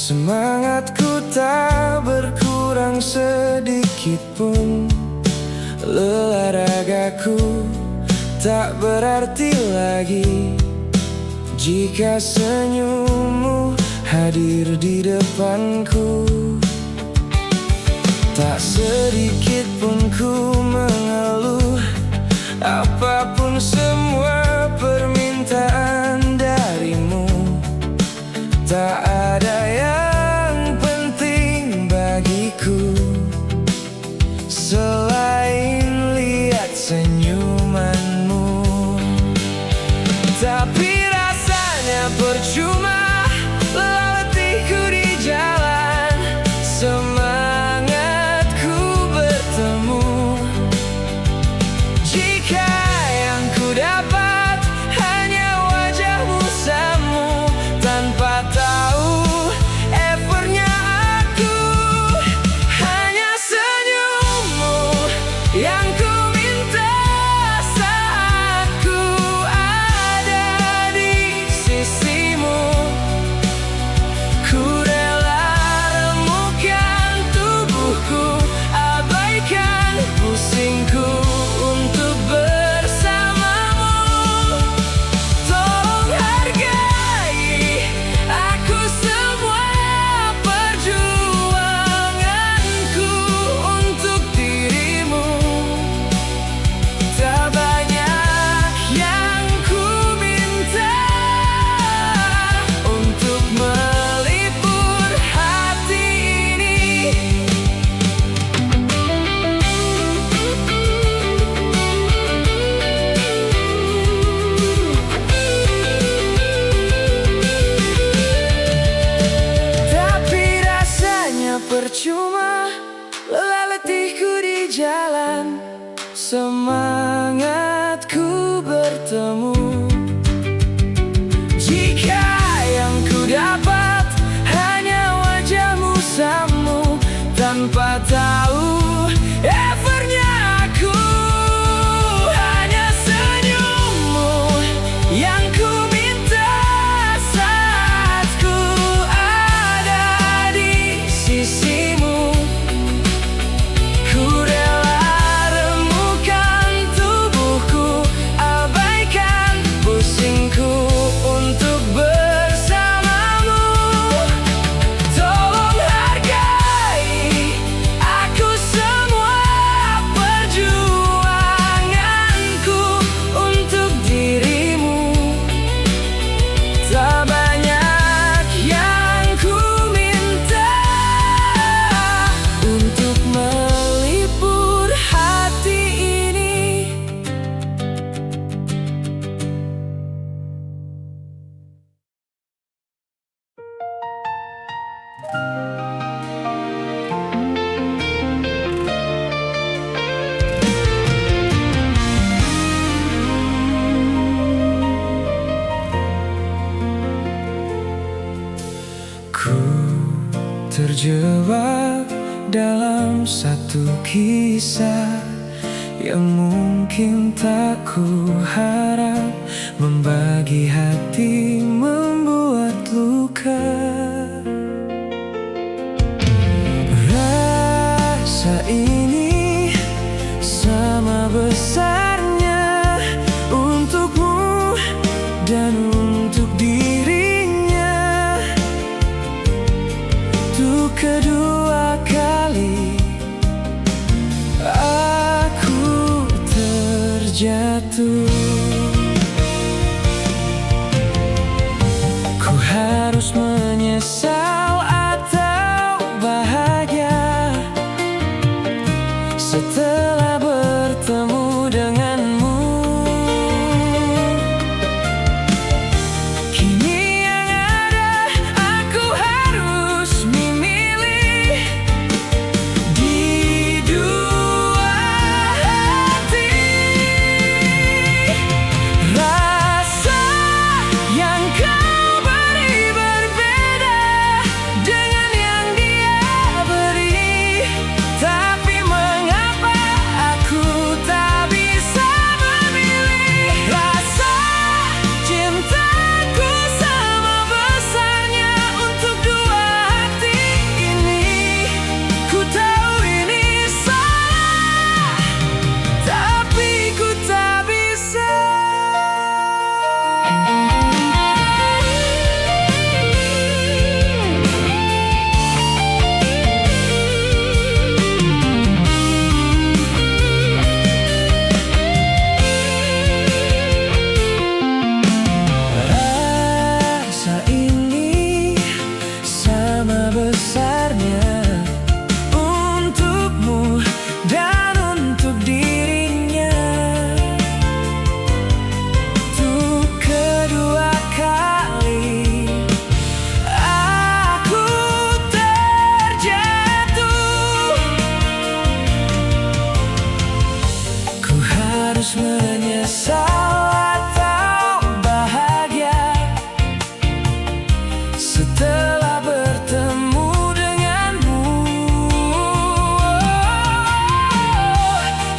Semangatku tak berkurang sedikit pun. Lelah ragaku tak berarti lagi jika senyummu hadir di depanku. Tak sedikit pun ku mengeluh, apapun semua permintaan darimu. Tak ada yang penting bagiku selain lihat senyumanmu. Tapi rasanya percuma lelah letihku di jalan. Semangatku bertemu jika yang ku dapat hanya wajahmu samu, tanpa tahu effortnya aku. Hanya senyummu yang ku minta saat ku ada di sisimu. Ku rela remukkan tubuhku, abaikan pusingku untuk bersamamu. Tolong hargai aku semua perjuanganku untuk dirimu. Tak banyak yang ku minta untuk melipur hati ini. Tapi rasanya percuma lelah letihku di jalan. Semangatku bertemu jika yang ku dapat hanya wajahmu samu, tanpa tahu effortnya aku. Hanya senyummu yang ku minta saat ku ada di sisimu. Ku rela remukkan tubuhku, abaikan pusingku untuk bersamamu. Tolong hargai aku semua perjuanganku untuk dirimu. Tak banyak yang ku minta untuk melipur hati ini. Ku terjebak dalam satu kisah yang mungkin tak ku harap. Membagi hati membuat luka. Rasa ini sama besarnya untukmu dan untuk dirinya. Untuk kedua kali aku terjatuh. Ku harus menyesal atau bahagia setelah bertemu denganmu. Kini yang ada aku harus memilih di dua hati. sama besarnya untukmu dan untuk dirinya. Untuk kedua kali aku terjatuh. Ku harus menyesal atau bahagia setelah bertemu denganmu.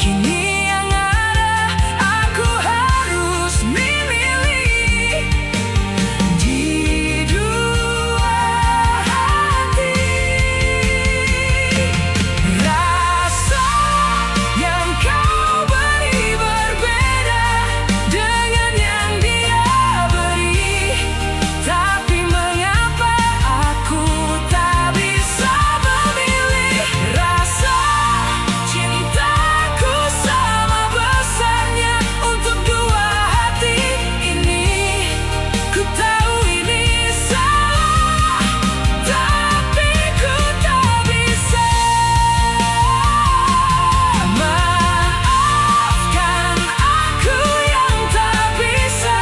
Kini yang ada aku harus memilih di dua hati. Rasa yang kau beri berbeda dengan yang dia beri, tapi mengapa aku tak bisa memilih? Rasa cintaku sama besarnya untuk dua hati ini. Ku tahu ini salah, tapi ku tak bisa. Maafkan aku yang tak bisa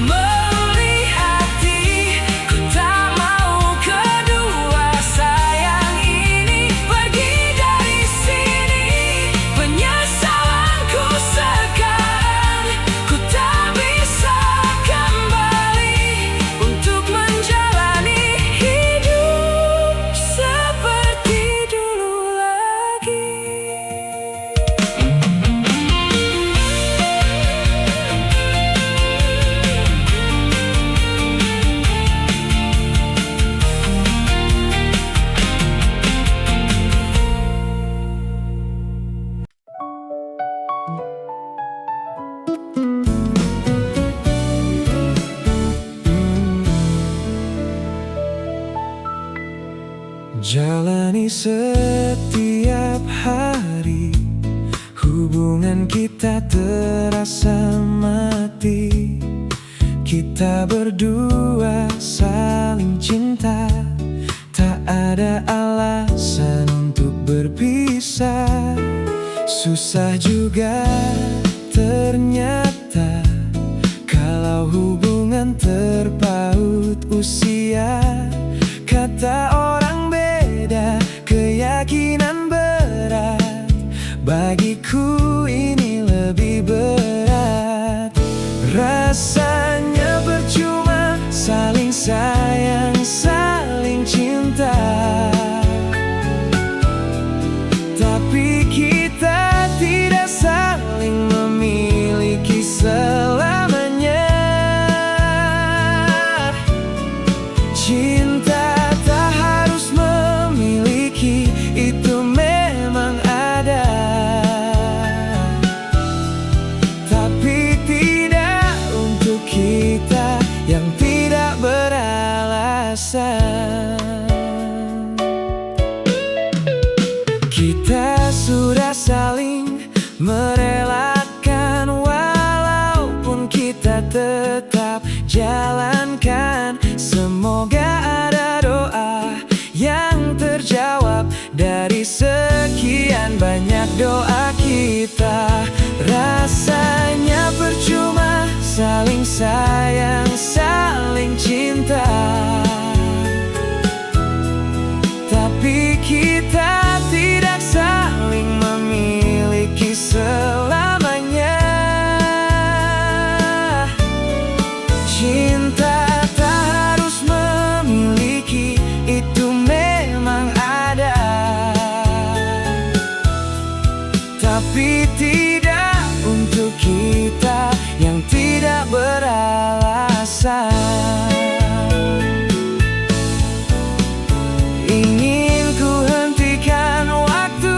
melihat. Ku tak mau kedua sayang ini pergi dari sini. Penyesalanku sekarang, ku tak bisa kembali untuk menjalani hidup seperti dulu lagi. Jalani setiap hari, hubungan kita terasa mati. Kita berdua saling cinta, tak ada alasan untuk berpisah. Susah juga ternyata kalau hubungan terpaut usia. Kata orang beda, keyakinan berat. Bagiku ini lebih berat. Rasanya percuma saling sayang, saling cinta, tapi kita tidak saling memiliki selamanya. Cinta tak harus memiliki, itu memang ada, tapi tidak untuk kita yang tidak beralasan. Kita sudah saling merelakan, walaupun kita tetap jalankan. Semoga ada doa yang terjawab dari sekian banyak doa kita. Rasanya percuma saling sayang, saling cinta, tapi kita tidak saling memiliki selamanya. Cinta tak harus memiliki, itu memang ada, tapi tidak untuk kita yang tidak beralasan. Ingin ku hentikan waktu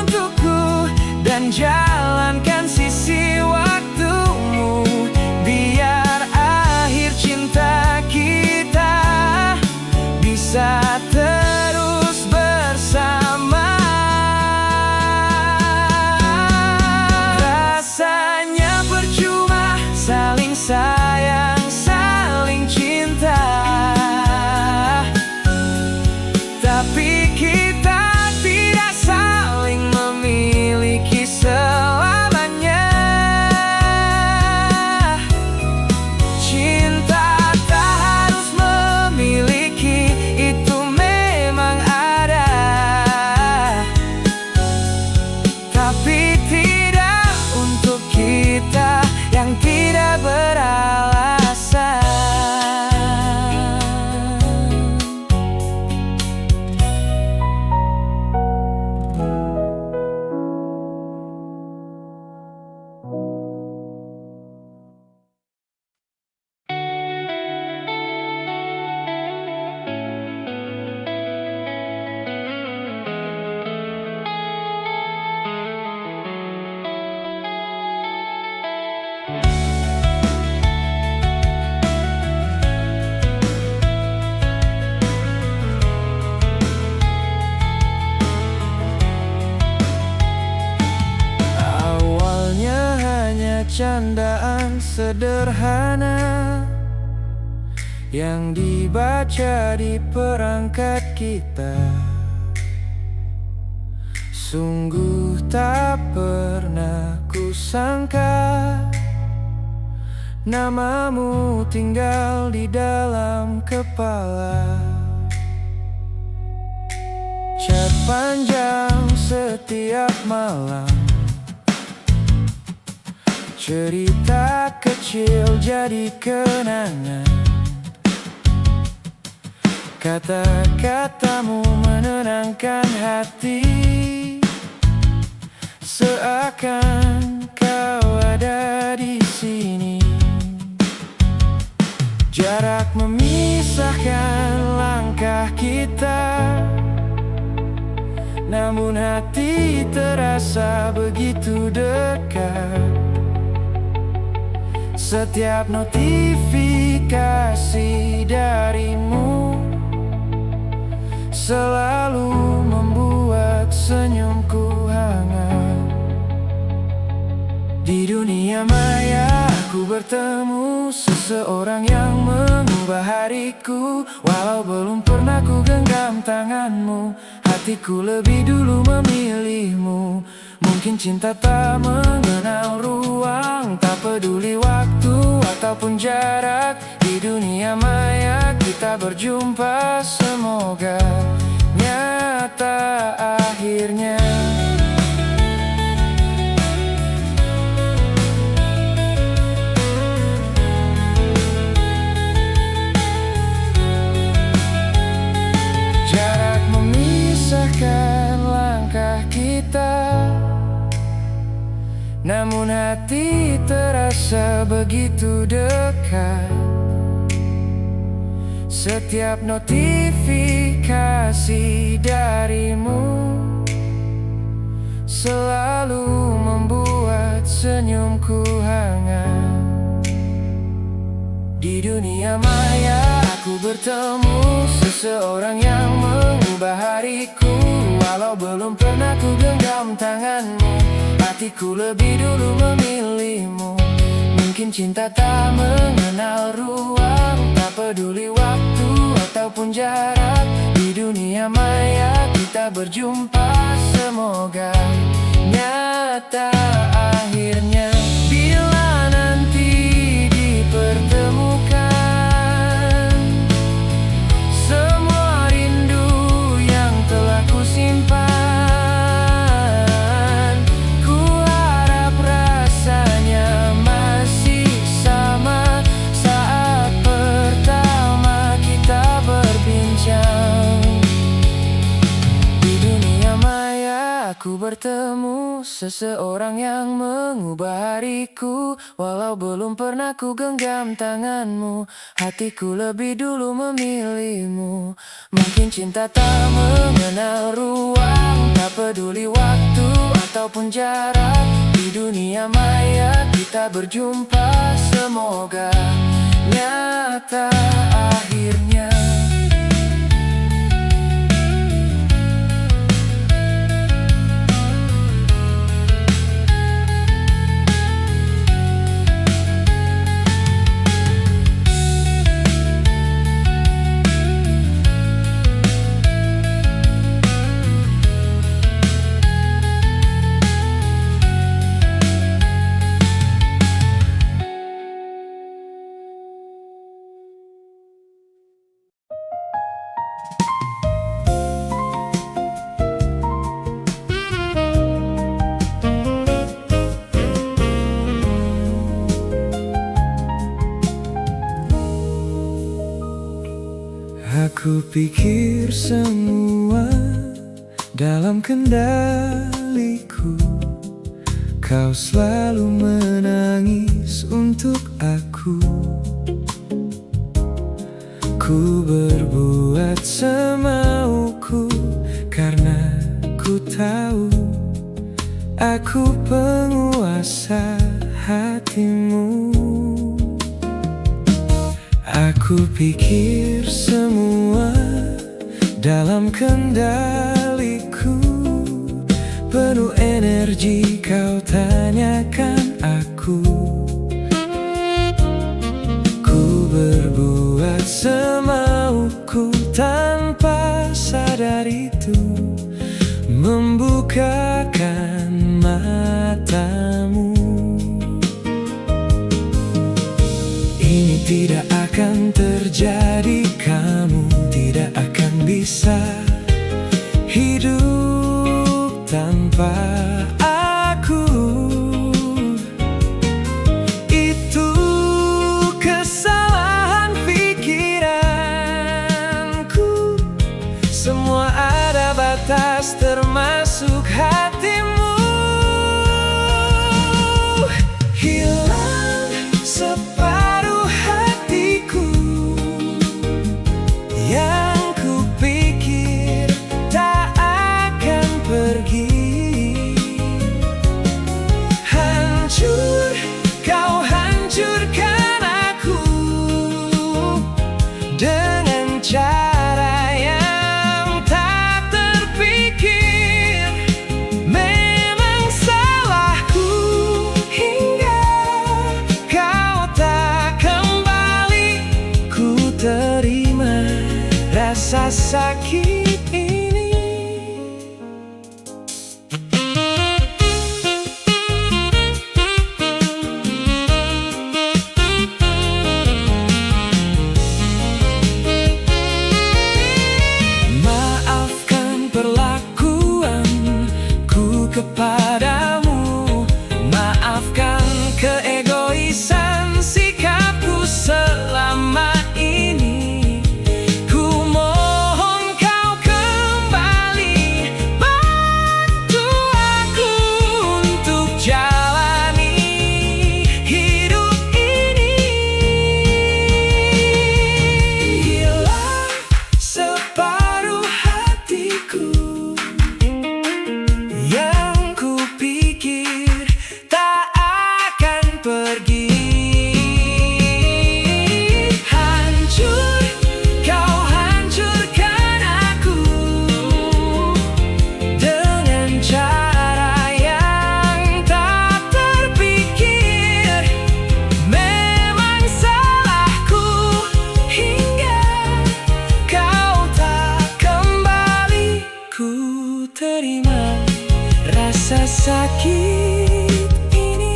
untukku dan jalankan sisi waktumu, biar akhir cinta kita bisa terus bersama. Rasanya percuma saling sayang, saling cinta, candaan sederhana yang dibaca di perangkat kita. Sungguh tak pernah kusangka namamu tinggal di dalam kepala. Chat panjang setiap malam, cerita kecil jadi kenangan. Kata-katamu menenangkan hati, seakan kau ada di sini. Jarak memisahkan langkah kita, namun hati terasa begitu dekat. Setiap notifikasi darimu selalu membuat senyumku hangat. Di dunia maya aku bertemu seseorang yang mengubah hariku. Walau belum pernah ku genggam tanganmu, hatiku lebih dulu memilihmu. Mungkin cinta tak mengenal ruang, tak peduli waktu ataupun jarak. Di dunia maya kita berjumpa, semoga nyata akhirnya. Jarak memisahkan langkah kita, namun hati terasa begitu dekat. Setiap notifikasi darimu selalu membuat senyumku hangat. Di dunia maya aku bertemu seseorang yang mengubah hariku. Walau belum pernah ku genggam tanganmu, hatiku lebih dulu memilihmu. Mungkin cinta tak mengenal ruang, tak peduli waktu ataupun jarak. Di dunia maya kita berjumpa, semoga nyata akhirnya. Bila nanti dipertemukan semua rindu yang telah kusimpan, ku harap rasanya masih sama saat pertama kita berbincang. Di dunia maya aku bertemu seseorang yang mengubah hariku. Walau belum pernah ku genggam tanganmu, hatiku lebih dulu memilihmu. Mungkin cinta tak mengenal ruang, tak peduli waktu ataupun jarak. Di dunia maya kita berjumpa, semoga nyata akhirnya. Aku pikir semua dalam kendaliku. Kau selalu menangis untuk aku. Ku berbuat semauku karena ku tahu aku penguasa hatimu. Aku pikir semua dalam kendaliku. Penuh energi kau tanyakan aku. aku. Ku berbuat semauku tanpa sadar itu membukakan matamu. Ini tidak akan terjadi, kamu tidak akan bisa hidup tanpa aku. Itu kesalahan pikiranku, semua ada batas termasuk hatimu. Hilang separuh hatiku yang kupikir tak akan pergi. Hancur, kau hancurkan aku dengan cara yang tak terpikir. Memang salahku hingga kau tak kembali. Ku terima rasa sakit ini. Maafkan perlakuanku kepadamu, maafkan keegoisan sikapku selama ini. Ku mohon kau kembali, bantu aku untuk jalani hidup ini. Hilang separuh hatiku yang kupikir tak akan pergi. Hancur, kau hancurkan aku dengan cara yang tak terpikir. Memang salahku hingga kau tak kembali. Ku terima rasa sakit ini.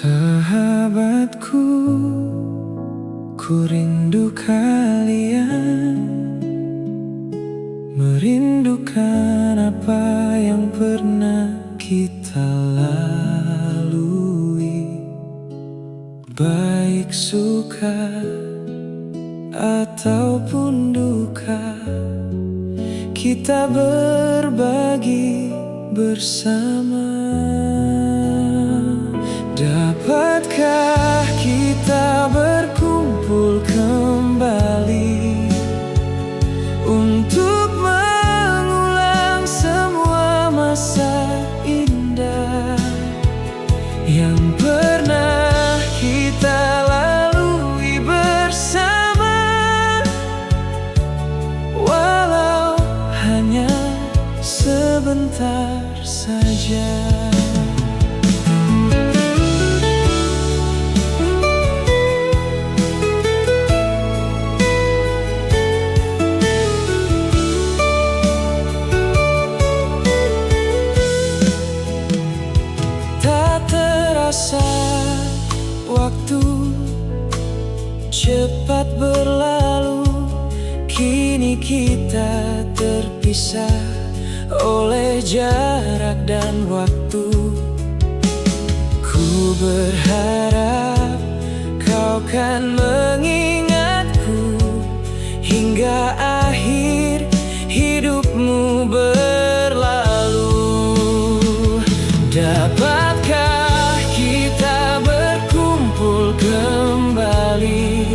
Sahabatku, ku rindu kalian, merindukan apa yang pernah kita lalui. Baik suka ataupun duka, kita berbagi bersama. Dapatkah kita berkumpul kembali untuk mengulang semua masa indah yang pernah kita lalui bersama, walau hanya sebentar saja. Waktu cepat berlalu, kini kita terpisah oleh jarak dan waktu. Ku berharap kau kan mengingatku hingga akhir hidupmu berlalu. Dapatkah kita berkumpul kembali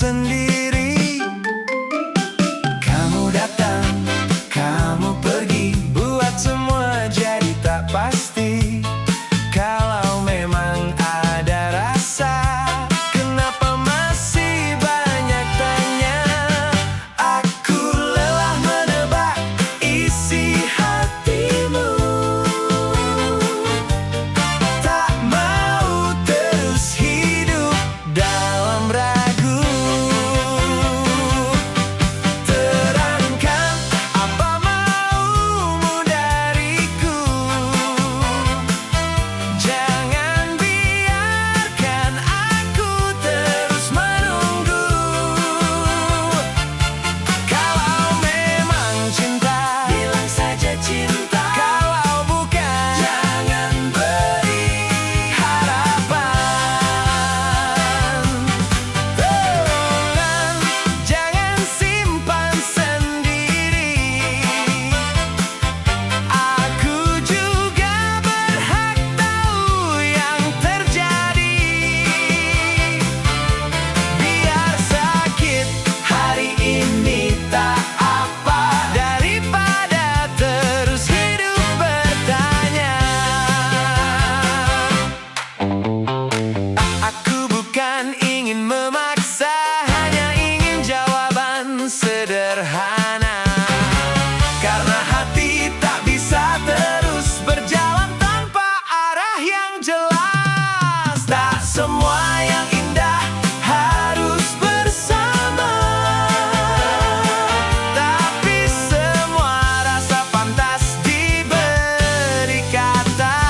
sendiri. Kamu datang, kamu pergi, buat semua jadi tak pasti. Kalau memang ada rasa, kenapa masih banyak tanya? Aku lelah menebak isi hatimu, tak mau terus hidup dalam ragu. Terangkan apa maumu dariku, jangan biarkan aku terus menunggu. Kalau memang cinta, bilang saja cinta. Kalau bukan, jangan beri harapan. Tolong jangan simpan sendiri. Aku juga berhak tahu yang terjadi. Biar sakit hari ini tak apa, daripada terus hidup bertanya. Aku bukan ingin memaksa, hanya ingin jawaban sederhana. Karena hati tak bisa terus berjalan tanpa arah yang jelas. Tak semua yang indah harus bersama, tapi semua rasa pantas diberi kata.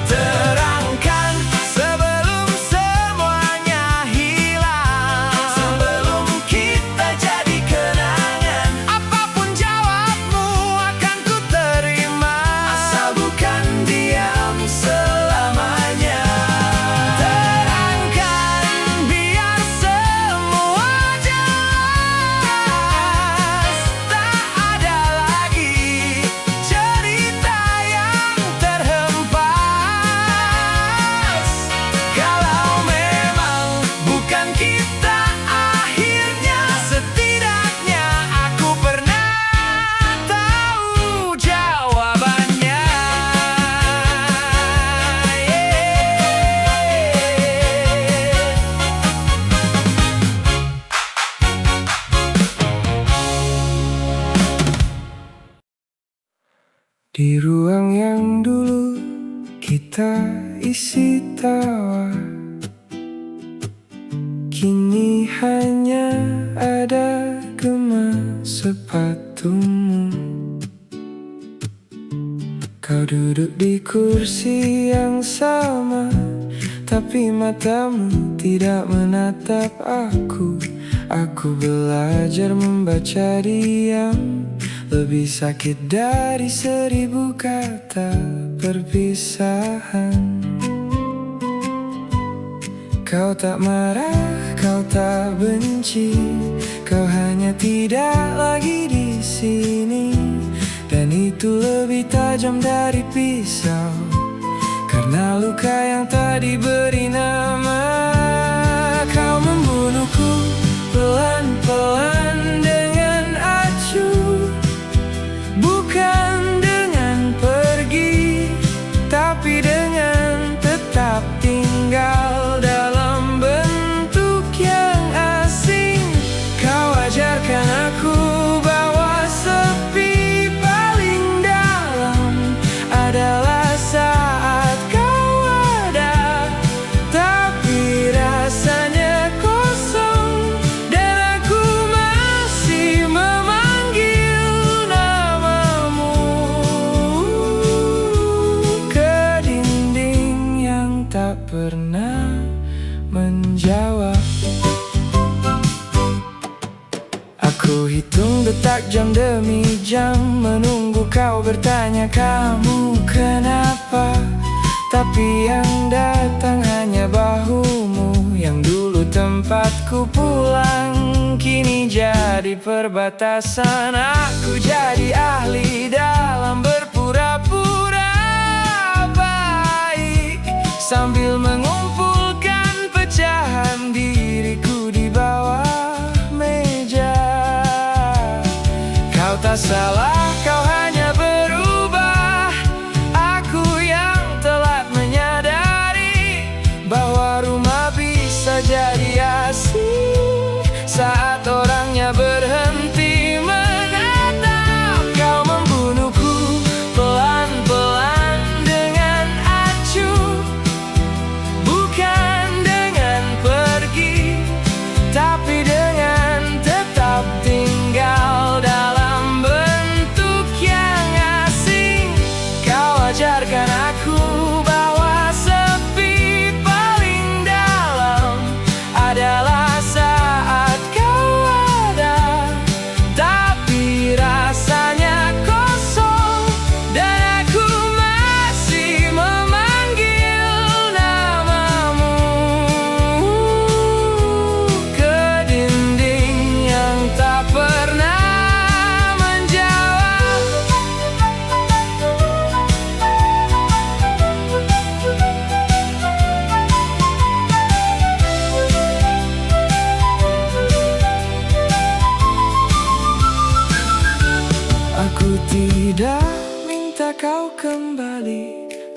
Terangkan sebelum semuanya hilang, sebelum kita jadi kenangan. Apapun jawabmu akan ku terima, asal bukan diam selamanya. Terangkan biar semua jelas, tak ada lagi cerita yang terhempas. Kalau memang bukan kita akhirnya, setidaknya aku pernah tahu jawabannya. Di ruang yang dulu kita isi tawa, kini hanya ada gema sepatumu. Kau duduk di kursi yang sama, tapi matamu tidak menatap aku. Aku belajar membaca diam, lebih sakit dari 1000 kata perpisahan. Kau tak marah, kau tak benci, kau hanya tidak lagi di sini. Dan itu lebih tajam dari pisau, karena luka yang tak diberi nama. Kau membunuhku pelan-pelan dengan acuh, bukan dengan pergi, tapi dengan tetap tinggal dalam bentuk yang asing. Kau ajarkan aku bahwa sepi paling dalam adalah saat kau ada, tapi rasanya kosong, dan aku masih memanggil namamu ke dinding yang tak pernah menjawab. Aku hitung detak jam demi jam, menunggu kau bertanya kamu kenapa. Tapi yang datang hanya bahumu, yang dulu tempatku pulang, kini jadi perbatasan. Aku jadi ahli dalam berpura-pura baik, sambil mengumpulkan pecahan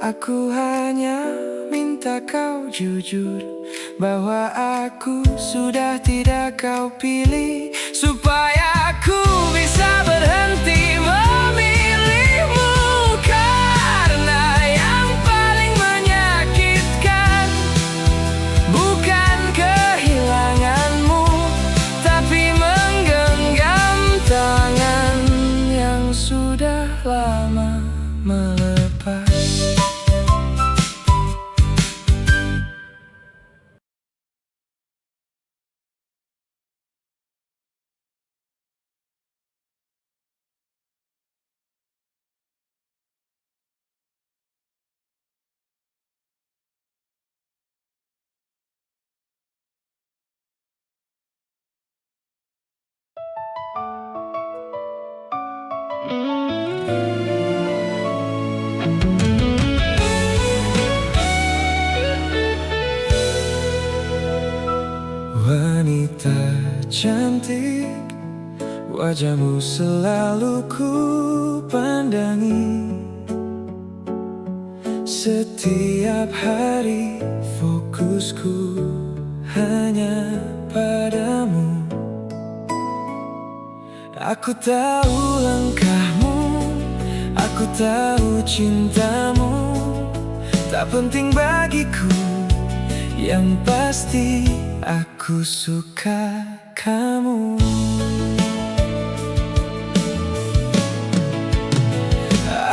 Aku hanya minta kau jujur bahwa aku sudah tidak kau pilih, supaya aku bisa berhenti memilihmu. Karena yang paling menyakitkan bukan kehilanganmu, tapi menggenggam tangan yang sudah lama melepas. Wanita cantik, wajahmu selalu ku pandangi. Setiap hari fokusku hanya padamu. Aku tahu langkahmu, aku tahu cintamu tak penting bagiku. Yang pasti aku suka kamu.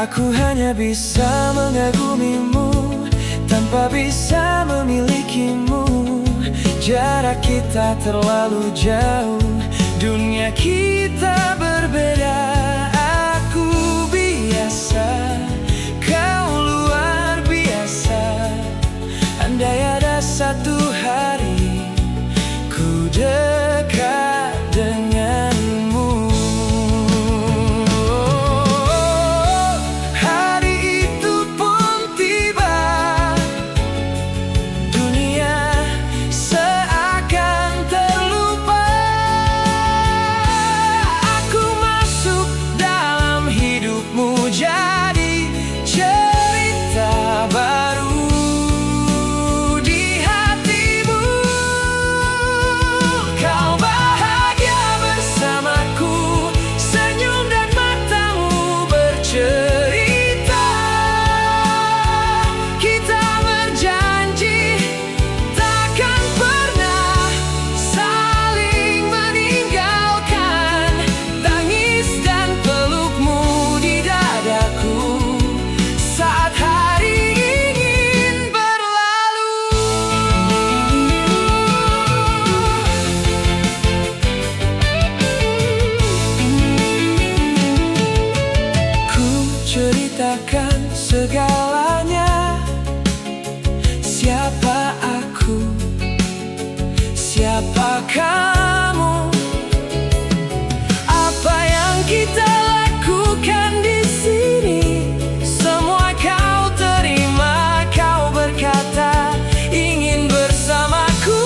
Aku hanya bisa mengagumimu tanpa bisa memilikimu. Jarak kita terlalu jauh, dunia kita berbeda. Aku biasa, kau luar biasa. Andai ada satu hari ku dekat denganmu, hari itu pun tiba, dunia seakan terlupa. Aku masuk dalam hidupmu jadi cerita baru. Ceritakan segalanya. Siapa aku, siapa kamu, apa yang kita lakukan di sini. Semua kau terima, kau berkata ingin bersamaku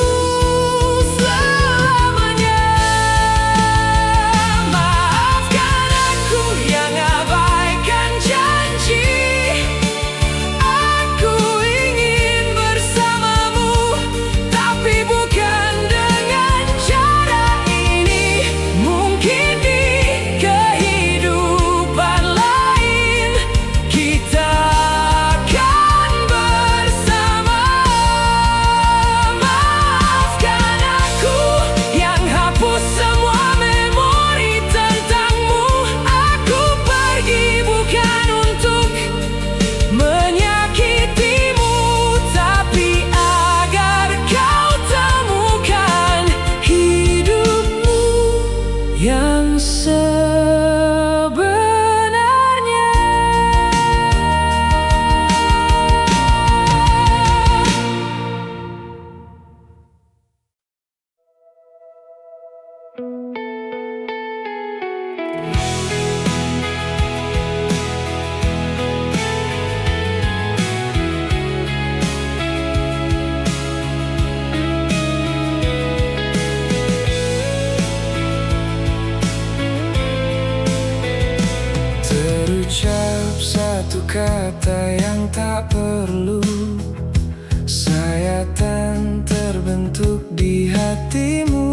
selamanya. Maafkan aku yang abaikan janji. Aku ingin bersamamu, tapi bukan dengan cara ini. Mungkin di kehidupan lain kita akan bersama. Maafkan aku yang hapus semua memori tentangmu. Aku pergi bukan untuk menyakitimu, tapi agar kau temukan hidupmu yang sebenarnya. Terucap satu kata yang tak perlu. Sayatan terbentuk di hatimu,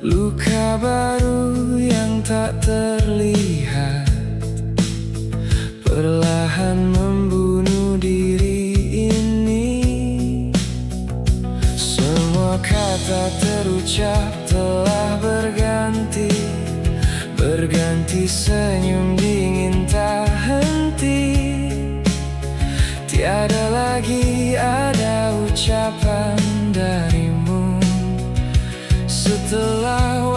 luka baru yang tak terlihat perlahan membunuh diri ini. Semua kata terucap telah berganti senyum dingin tak henti. Tiada lagi ada ucapan darimu setelah